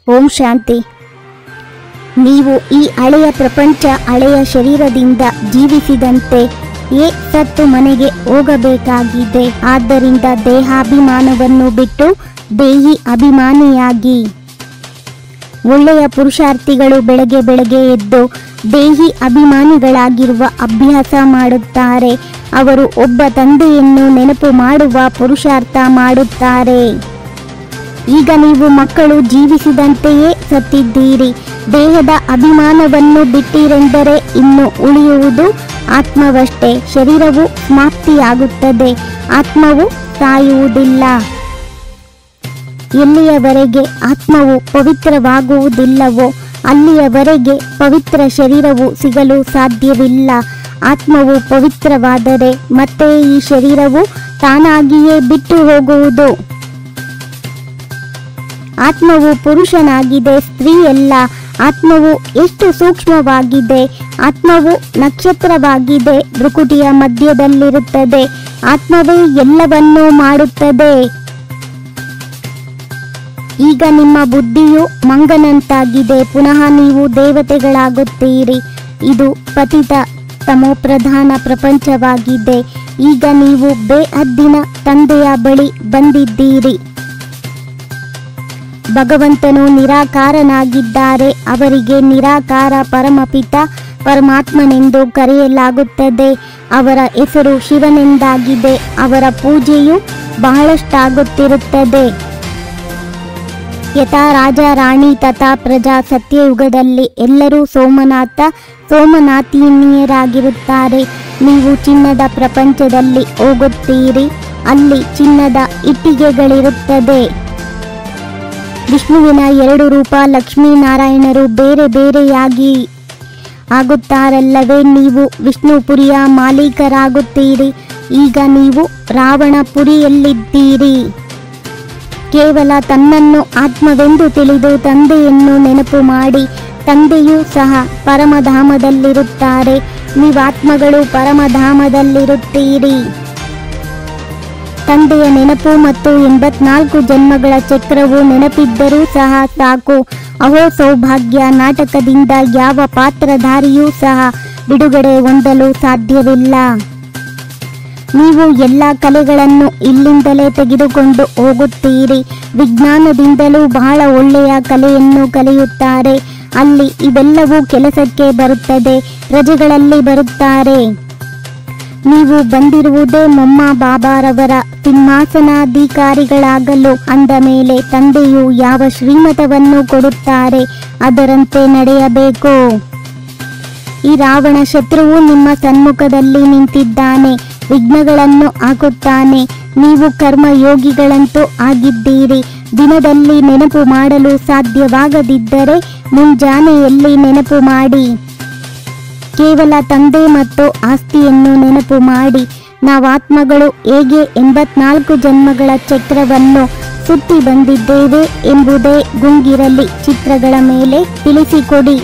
ಓಂ ಶಾಂತಿ. ನೀವು ಈ ಹಳೆಯ ಪ್ರಪಂಚ ಹಳೆಯ ಶರೀರದಿಂದ ಜೀವಿಸಿದಂತೆ ಸತ್ತು ಮನೆಗೆ ಹೋಗಬೇಕಾಗಿದೆ. ಆದ್ದರಿಂದ ದೇಹಾಭಿಮಾನವನ್ನು ಬಿಟ್ಟು ದೇಹಿ ಅಭಿಮಾನಿಯಾಗಿ. ಒಳ್ಳೆಯ ಪುರುಷಾರ್ಥಿಗಳು ಬೆಳಗ್ಗೆ ಬೆಳಗ್ಗೆ ಎದ್ದು ದೇಹಿ ಅಭಿಮಾನಿಗಳಾಗಿರುವ ಅಭ್ಯಾಸ ಮಾಡುತ್ತಾರೆ. ಅವರು ಒಬ್ಬ ತಂದೆಯನ್ನು ನೆನಪು ಮಾಡುವ ಪುರುಷಾರ್ಥ ಮಾಡುತ್ತಾರೆ. ಈಗ ನೀವು ಮಕ್ಕಳು ಜೀವಿಸಿದಂತೆಯೇ ಸತ್ತಿದ್ದೀರಿ. ದೇಹದ ಅಭಿಮಾನವನ್ನು ಬಿಟ್ಟಿರೆಂದರೆ ಇನ್ನು ಉಳಿಯುವುದು ಆತ್ಮವಷ್ಟೇ. ಶರೀರವು ಸಮಾಪ್ತಿಯಾಗುತ್ತದೆ, ಆತ್ಮವು ಸಾಯುವುದಿಲ್ಲ. ಎಲ್ಲಿಯವರೆಗೆ ಆತ್ಮವು ಪವಿತ್ರವಾಗುವುದಿಲ್ಲವೋ ಅಲ್ಲಿಯವರೆಗೆ ಪವಿತ್ರ ಶರೀರವು ಸಿಗಲು ಸಾಧ್ಯವಿಲ್ಲ. ಆತ್ಮವು ಪವಿತ್ರವಾದರೆ ಮತ್ತೆ ಈ ಶರೀರವು ತಾನಾಗಿಯೇ ಬಿಟ್ಟು ಹೋಗುವುದು. ಆತ್ಮವು ಪುರುಷನಾಗಿದೆ, ಸ್ತ್ರೀಯಲ್ಲ. ಆತ್ಮವು ಎಷ್ಟು ಸೂಕ್ಷ್ಮವಾಗಿದೆ. ಆತ್ಮವು ನಕ್ಷತ್ರವಾಗಿದೆ, ಭ್ರುಕುಟಿಯ ಮಧ್ಯದಲ್ಲಿರುತ್ತದೆ. ಆತ್ಮವೇ ಎಲ್ಲವನ್ನೂ ಮಾಡುತ್ತದೆ. ಈಗ ನಿಮ್ಮ ಬುದ್ಧಿಯು ಮಂಗನಂತಾಗಿದೆ. ಪುನಃ ನೀವು ದೇವತೆಗಳಾಗುತ್ತೀರಿ. ಇದು ಪತಿತ ತಮೋಪ್ರಧಾನ ಪ್ರಪಂಚವಾಗಿದೆ. ಈಗ ನೀವು ಬೇಹದ್ದಿನ ತಂದೆಯ ಬಳಿ ಬಂದಿದ್ದೀರಿ. ಭಗವಂತನು ನಿರಾಕಾರನಾಗಿದ್ದಾರೆ. ಅವರಿಗೆ ನಿರಾಕಾರ ಪರಮಪಿತ ಪರಮಾತ್ಮನೆಂದು ಕರೆಯಲಾಗುತ್ತದೆ. ಅವರ ಹೆಸರು ಶಿವನೆಂದಾಗಿದೆ. ಅವರ ಪೂಜೆಯು ಬಹಳಷ್ಟಾಗುತ್ತಿರುತ್ತದೆ. ಯಥಾ ರಾಜ ರಾಣಿ ತಥಾ ಪ್ರಜಾ. ಸತ್ಯಯುಗದಲ್ಲಿ ಎಲ್ಲರೂ ಸೋಮನಾಥೀನಿಯರಾಗಿರುತ್ತಾರೆ. ನೀವು ಚಿನ್ನದ ಪ್ರಪಂಚದಲ್ಲಿ ಹೋಗುತ್ತೀರಿ. ಅಲ್ಲಿ ಚಿನ್ನದ ಇಟ್ಟಿಗೆಗಳಿರುತ್ತದೆ. ವಿಷ್ಣುವಿನ 2 ರೂಪ ಲಕ್ಷ್ಮೀನಾರಾಯಣರು ಬೇರೆ ಬೇರೆಯಾಗಿ ಆಗುತ್ತಾರಲ್ಲವೇ. ನೀವು ವಿಷ್ಣುಪುರಿಯ ಮಾಲೀಕರಾಗುತ್ತೀರಿ. ಈಗ ನೀವು ರಾವಣಪುರಿಯಲ್ಲಿದ್ದೀರಿ. ಕೇವಲ ತನ್ನನ್ನು ಆತ್ಮವೆಂದು ತಿಳಿದು ತಂದೆಯನ್ನು ನೆನಪು ಮಾಡಿ. ತಂದೆಯೂ ಸಹ ಪರಮಧಾಮದಲ್ಲಿರುತ್ತಾರೆ. ನೀವಾತ್ಮಗಳು ಪರಮಧಾಮದಲ್ಲಿರುತ್ತೀರಿ. ತಂದೆಯ ನೆನಪು ಮತ್ತು 84 ಜನ್ಮಗಳ ಚಕ್ರವು ನೆನಪಿದ್ದರೂ ಸಹ ಸಾಕು. ಅಹೋ ಸೌಭಾಗ್ಯ. ನಾಟಕದಿಂದ ಯಾವ ಪಾತ್ರಧಾರಿಯೂ ಸಹ ಬಿಡುಗಡೆ ಹೊಂದಲು ಸಾಧ್ಯವಿಲ್ಲ. ನೀವು ಎಲ್ಲ ಕಲೆಗಳನ್ನು ಇಲ್ಲಿಂದಲೇ ತೆಗೆದುಕೊಂಡು ಹೋಗುತ್ತೀರಿ. ವಿಜ್ಞಾನದಿಂದಲೂ ಬಹಳ ಒಳ್ಳೆಯ ಕಲೆಯನ್ನು ಕಲಿಯುತ್ತಾರೆ. ಅಲ್ಲಿ ಇವೆಲ್ಲವೂ ಕೆಲಸಕ್ಕೆ ಬರುತ್ತದೆ. ಪ್ರಜೆಗಳಲ್ಲಿ ಬರುತ್ತಾರೆ. ನೀವು ಬಂದಿರುವುದೇ ಮೊಮ್ಮ ಬಾಬಾರವರ ಸಿಂಹಾಸನಾಧಿಕಾರಿಗಳಾಗಲು. ಅಂದ ಮೇಲೆ ತಂದೆಯು ಯಾವ ಶ್ರೀಮತವನ್ನು ಕೊಡುತ್ತಾರೆ ಅದರಂತೆ ನಡೆಯಬೇಕು. ಈ ರಾವಣ ಶತ್ರುವು ನಿಮ್ಮ ಸನ್ಮುಖದಲ್ಲಿ ನಿಂತಿದ್ದಾನೆ. ವಿಘ್ನಗಳನ್ನು ಹಾಕುತ್ತಾನೆ. ನೀವು ಕರ್ಮಯೋಗಿಗಳಂತೂ ಆಗಿದ್ದೀರಿ. ದಿನದಲ್ಲಿ ನೆನಪು ಮಾಡಲು ಸಾಧ್ಯವಾಗದಿದ್ದರೆ ಮುಂಜಾನೆಯಲ್ಲಿ ನೆನಪು ಮಾಡಿ. ಕೇವಲ ತಂದೆ ಮತ್ತು ಆಸ್ತಿಯನ್ನು ನೆನಪು ಮಾಡಿ. ನಾವಾತ್ಮಗಳು ಹೇಗೆ 84 ಜನ್ಮಗಳ ಚಕ್ರವನ್ನು ಸುತ್ತಿ ಬಂದಿದ್ದೇವೆ ಎಂಬುದೇ ಗುಂಗಿರಲಿ ಚಿತ್ರಗಳ ಮೇಲೆ ತಿಳಿಸಿಕೊಡಿ.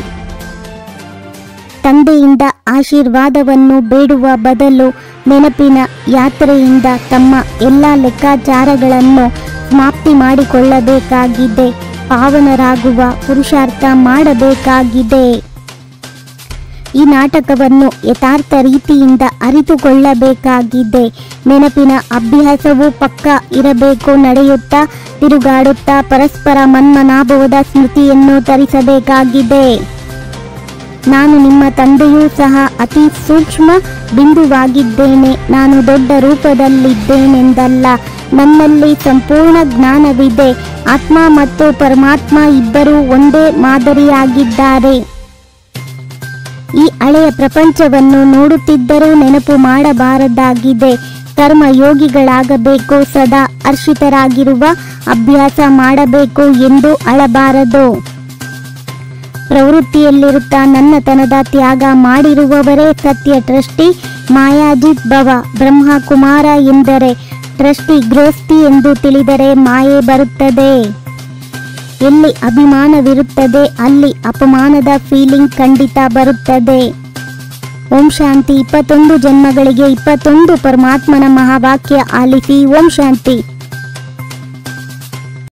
ತಂದೆಯಿಂದ ಆಶೀರ್ವಾದವನ್ನು ಬೇಡುವ ಬದಲು ನೆನಪಿನ ಯಾತ್ರೆಯಿಂದ ತಮ್ಮ ಎಲ್ಲ ಲೆಕ್ಕಾಚಾರಗಳನ್ನು ಸಮಾಪ್ತಿ ಮಾಡಿಕೊಳ್ಳಬೇಕಾಗಿದೆ. ಪಾವನರಾಗುವ ಪುರುಷಾರ್ಥ ಮಾಡಬೇಕಾಗಿದೆ. ಈ ನಾಟಕವನ್ನು ಯಥಾರ್ಥ ರೀತಿಯಿಂದ ಅರಿತುಕೊಳ್ಳಬೇಕಾಗಿದೆ. ನೆನಪಿನ ಅಭ್ಯಾಸವು ಪಕ್ಕ ಇರಬೇಕು. ನಡೆಯುತ್ತಾ ತಿರುಗಾಡುತ್ತಾ ಪರಸ್ಪರ ಮನ್ಮನಾಭವದ ಸ್ಮೃತಿಯನ್ನು ತರಿಸಬೇಕಾಗಿದೆ. ನಾನು ನಿಮ್ಮ ತಂದೆಯೂ ಸಹ ಅತಿ ಸೂಕ್ಷ್ಮ ಬಿಂದುವಾಗಿದ್ದೇನೆ. ನಾನು ದೊಡ್ಡ ರೂಪದಲ್ಲಿದ್ದೇನೆಂದಲ್ಲ. ನನ್ನಲ್ಲಿ ಸಂಪೂರ್ಣ ಜ್ಞಾನವಿದೆ. ಆತ್ಮ ಮತ್ತು ಪರಮಾತ್ಮ ಇಬ್ಬರೂ ಒಂದೇ ಮಾದರಿಯಾಗಿದ್ದಾರೆ. ಈ ಹಳೆಯ ಪ್ರಪಂಚವನ್ನು ನೋಡುತ್ತಿದ್ದರೂ ನೆನಪು ಮಾಡಬಾರದಾಗಿದೆ. ಕರ್ಮಯೋಗಿಗಳಾಗಬೇಕು. ಸದಾ ಹರ್ಷಿತರಾಗಿರುವ ಅಭ್ಯಾಸ ಮಾಡಬೇಕು ಎಂದು ಅಳಬಾರದು. ಪ್ರವೃತ್ತಿಯಲ್ಲಿರುತ್ತಾ ನನ್ನತನದ ತ್ಯಾಗ ಮಾಡಿರುವವರೇ ಸತ್ಯ ಟ್ರಸ್ಟಿ. ಮಾಯಾಜಿತ್ ಭವ. ಬ್ರಹ್ಮಕುಮಾರ ಎಂದರೆ ಟ್ರಸ್ಟಿ ಗೃಹಸ್ಥಿ ಎಂದು ತಿಳಿದರೆ ಮಾಯೆ ಬರುತ್ತದೆ. ಎಲ್ಲಿ ಅಭಿಮಾನವಿರುತ್ತದೆ ಅಲ್ಲಿ ಅಪಮಾನದ ಫೀಲಿಂಗ್ ಖಂಡಿತ ಬರುತ್ತದೆ. ಓಂ ಶಾಂತಿ. 21 ಜನ್ಮಗಳಿಗೆ 21 ಪರಮಾತ್ಮನ ಮಹಾವಾಕ್ಯ ಆಲಿಸಿ. ಓಂ ಶಾಂತಿ.